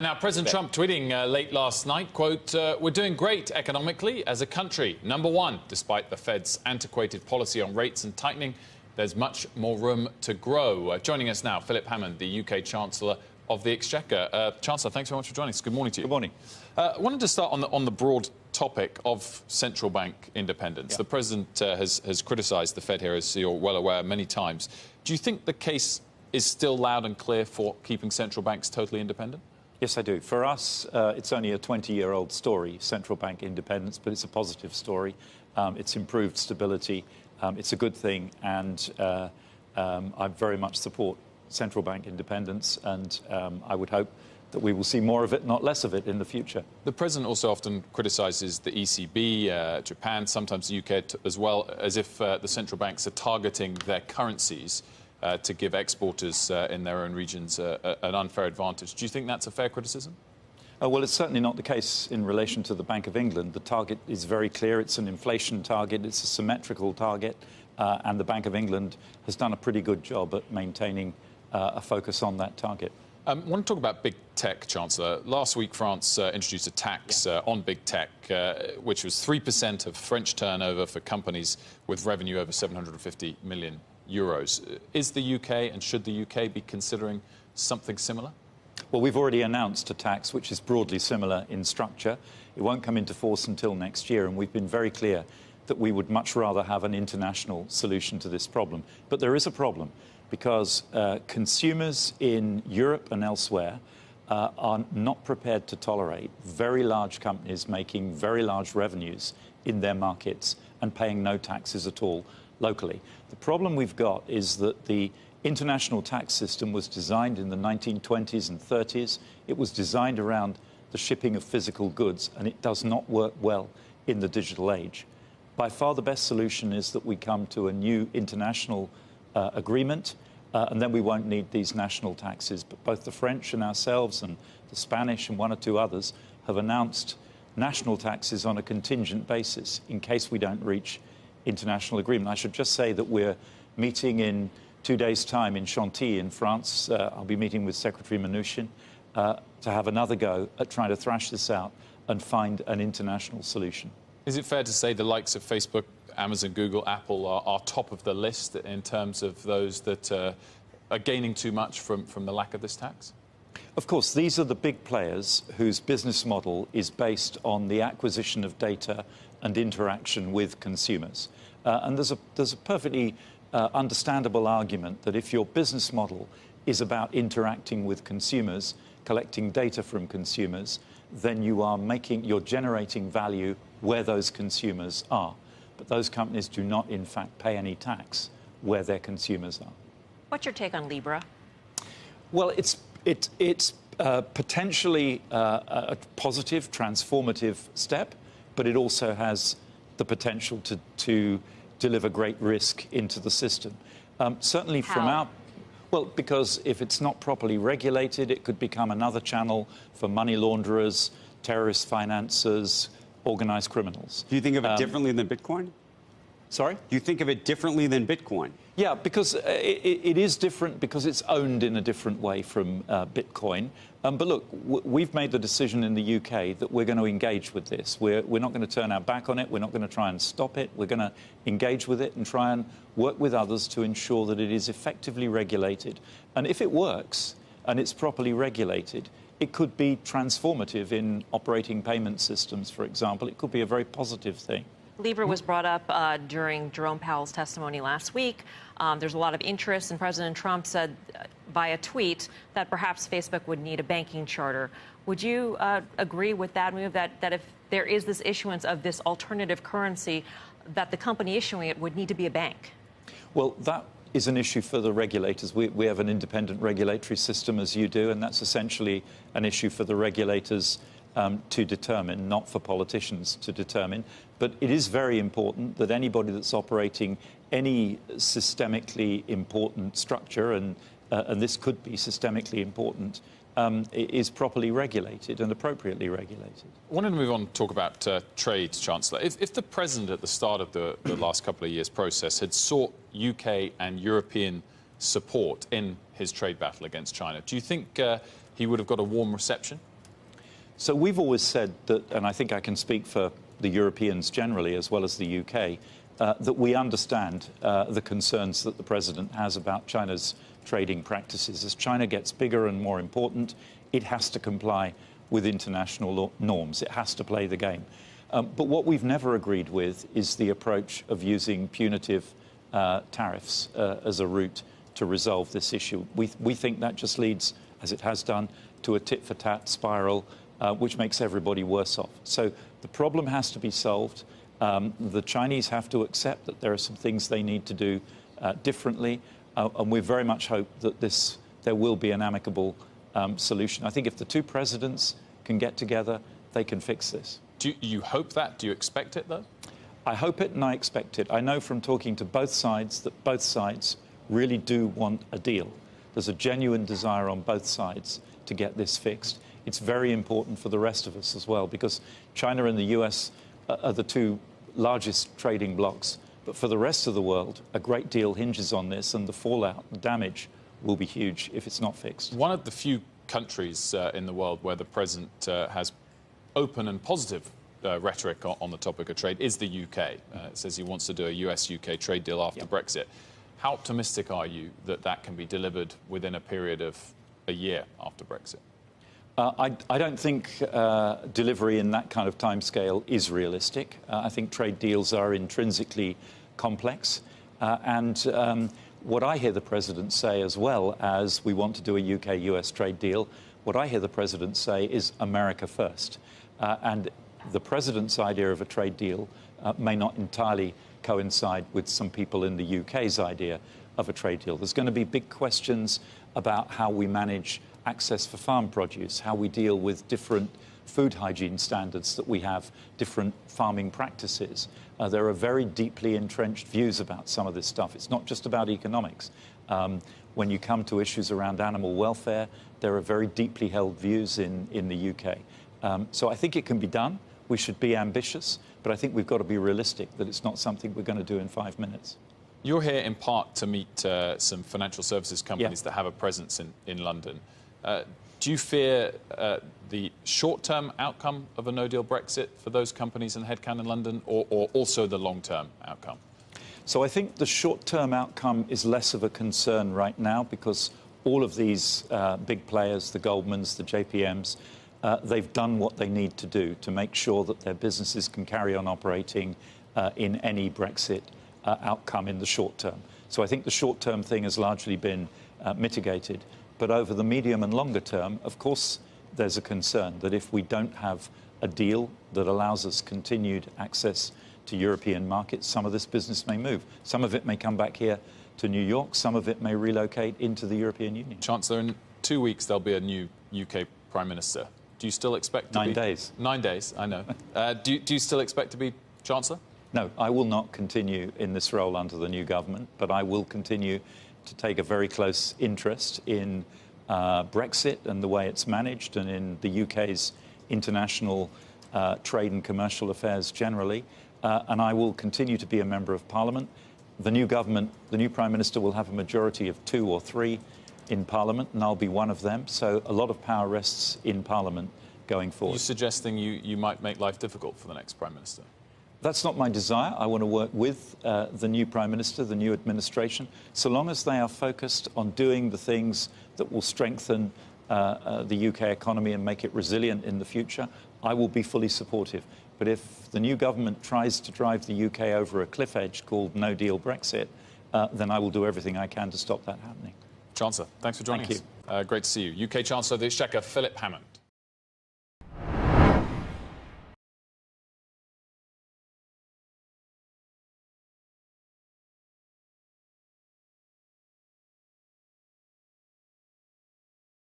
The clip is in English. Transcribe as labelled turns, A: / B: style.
A: Now, President Trump tweeting late last night, quote, we're doing great economically as a country. #1, despite the Fed's antiquated policy on rates and tightening, there's much more room to grow. Joining us now, Philip Hammond, the UK Chancellor of the Exchequer. Chancellor, thanks very much for joining us. Good morning to you.
B: Good morning.
A: I wanted to start on the broad topic of central bank independence. The President has criticised the Fed here, as you're well aware, many times. Do you think the case is still loud and clear for keeping central banks totally independent?
B: Yes, I do. For us, it's only a 20-year-old story, central bank independence, but it's a positive story. It's improved stability. It's a good thing, and I very much support central bank independence, and I would hope that we will see more of it, not less of it, in the future.
A: The President also often criticises the ECB, Japan, sometimes the UK as well, as if the central banks are targeting their currencies to give exporters in their own regions an unfair advantage. Do you think that's a fair criticism?
B: Well, it's certainly not the case in relation to the Bank of England. The target is very clear. It's an inflation target. It's a symmetrical target. And the Bank of England has done a pretty good job at maintaining a focus on that target.
A: I want to talk about big tech, Chancellor. Last week, France introduced a tax on big tech, which was 3% of French turnover for companies with revenue over 750 million euros. Is the UK, and should the UK be considering something similar?
B: Well, we've already announced a tax which is broadly similar in structure. It won't come into force until next year, and we've been very clear that we would much rather have an international solution to this problem. But there is a problem, because consumers in Europe and elsewhere are not prepared to tolerate very large companies making very large revenues in their markets and paying no taxes at all locally. The problem we've got is that the international tax system was designed in the 1920s and 30s. It was designed around the shipping of physical goods, and it does not work well in the digital age. By far the best solution is that we come to a new international agreement, and then we won't need these national taxes. But both the French and ourselves and the Spanish and one or two others have announced national taxes on a contingent basis in case we don't reach international agreement. I should just say that we're meeting in 2 days' time in Chantilly in France. I'll be meeting with Secretary Mnuchin to have another go at trying to thrash this out and find an international solution.
A: Is it fair to say the likes of Facebook, Amazon, Google, Apple are top of the list in terms of those that are gaining too much from the lack of this tax?
B: Of course, these are the big players whose business model is based on the acquisition of data and interaction with consumers. And there's a perfectly understandable argument that if your business model is about interacting with consumers, collecting data from consumers, then you're generating value where those consumers are. But those companies do not, in fact, pay any tax where their consumers are.
C: What's your take on Libra? Well,
B: it's potentially a positive, transformative step, but it also has the potential to deliver great risk into the system. Certainly from our... Well, because if it's not properly regulated, it could become another channel for money launderers, terrorist financiers, organised criminals.
D: Do you think of it differently than Bitcoin?
B: Sorry?
D: Do you think of it differently than Bitcoin?
B: Yeah, because it is different because it's owned in a different way from Bitcoin. But look, we've made the decision in the UK that we're going to engage with this. We're not going to turn our back on it. We're not going to try and stop it. We're going to engage with it and try and work with others to ensure that it is effectively regulated. And if it works and it's properly regulated, it could be transformative in operating payment systems, for example. It could be a very positive thing.
C: Libra was brought up during Jerome Powell's testimony last week. There's a lot of interest, and President Trump said via tweet that perhaps Facebook would need a banking charter. Would you agree with that move, that if there is this issuance of this alternative currency, that the company issuing it would need to be a bank?
B: Well, that is an issue for the regulators. We have an independent regulatory system, as you do, and that's essentially an issue for the regulators to determine, not for politicians to determine. But it is very important that anybody that's operating any systemically important structure, and this could be systemically important, is properly regulated and appropriately regulated.
A: I wanted to move on and talk about trade, Chancellor. If the President at the start of the last couple of years' process had sought UK and European support in his trade battle against China, do you think he would have got a warm reception
B: So we've always said that, and I think I can speak for the Europeans generally as well as the UK, that we understand the concerns that the President has about China's trading practices. As China gets bigger and more important, it has to comply with international norms. It has to play the game. But what we've never agreed with is the approach of using punitive tariffs as a route to resolve this issue. We think that just leads, as it has done, to a tit-for-tat spiral, which makes everybody worse off. So the problem has to be solved. The Chinese have to accept that there are some things they need to do differently, and we very much hope that there will be an amicable solution. I think if the two presidents can get together, they can fix this.
A: Do you hope that? Do you expect it, though?
B: I hope it and I expect it. I know from talking to both sides that both sides really do want a deal. There's a genuine desire on both sides to get this fixed. It's very important for the rest of us as well, because China and the US are the two largest trading blocs. But for the rest of the world, a great deal hinges on this, and the fallout, the damage, will be huge if it's not fixed.
A: One of the few countries in the world where the President has open and positive rhetoric on the topic of trade is the UK. It says he wants to do a US-UK trade deal after Brexit. How optimistic are you that that can be delivered within a period of a year after Brexit?
B: I don't think delivery in that kind of timescale is realistic. I think trade deals are intrinsically complex. What I hear the President say, as well as we want to do a UK-US trade deal, what I hear the President say is America first. And the President's idea of a trade deal may not entirely coincide with some people in the UK's idea of a trade deal. There's going to be big questions about how we manage access for farm produce, how we deal with different food hygiene standards that we have, different farming practices. There are very deeply entrenched views about some of this stuff. It's not just about economics. When you come to issues around animal welfare, there are very deeply held views in the UK. So I think it can be done. We should be ambitious, but I think we've got to be realistic that it's not something we're going to do in 5 minutes.
A: You're here in part to meet some financial services companies that have a presence in London. Do you fear the short-term outcome of a no-deal Brexit for those companies and headcount in London, or also the long-term outcome?
B: So I think the short-term outcome is less of a concern right now, because all of these big players, the Goldmans, the JPMs, they've done what they need to do to make sure that their businesses can carry on operating in any Brexit outcome in the short term. So I think the short-term thing has largely been mitigated. But over the medium and longer term, of course, there's a concern that if we don't have a deal that allows us continued access to European markets, some of this business may move. Some of it may come back here to New York. Some of it may relocate into the European Union.
A: Chancellor, in 2 weeks, there'll be a new UK Prime Minister. Do you still expect to be...
B: 9 days.
A: 9 days, I know. Do you still expect to be Chancellor?
B: No, I will not continue in this role under the new government, but I will continue to take a very close interest in Brexit and the way it's managed, and in the UK's international trade and commercial affairs generally. And I will continue to be a member of Parliament. The new government, the new Prime Minister, will have a majority of 2 or 3 in Parliament, and I'll be one of them. So a lot of power rests in Parliament going forward.
A: Are you suggesting you might make life difficult for the next Prime Minister?
B: That's not my desire. I want to work with the new Prime Minister, the new administration, so long as they are focused on doing the things that will strengthen the UK economy and make it resilient in the future. I will be fully supportive. But if the new government tries to drive the UK over a cliff edge called no-deal Brexit, then I will do everything I can to stop that happening.
A: Chancellor, thanks for joining us.
B: Thank you.
A: Great to see you. UK Chancellor of the Exchequer, Philip Hammond.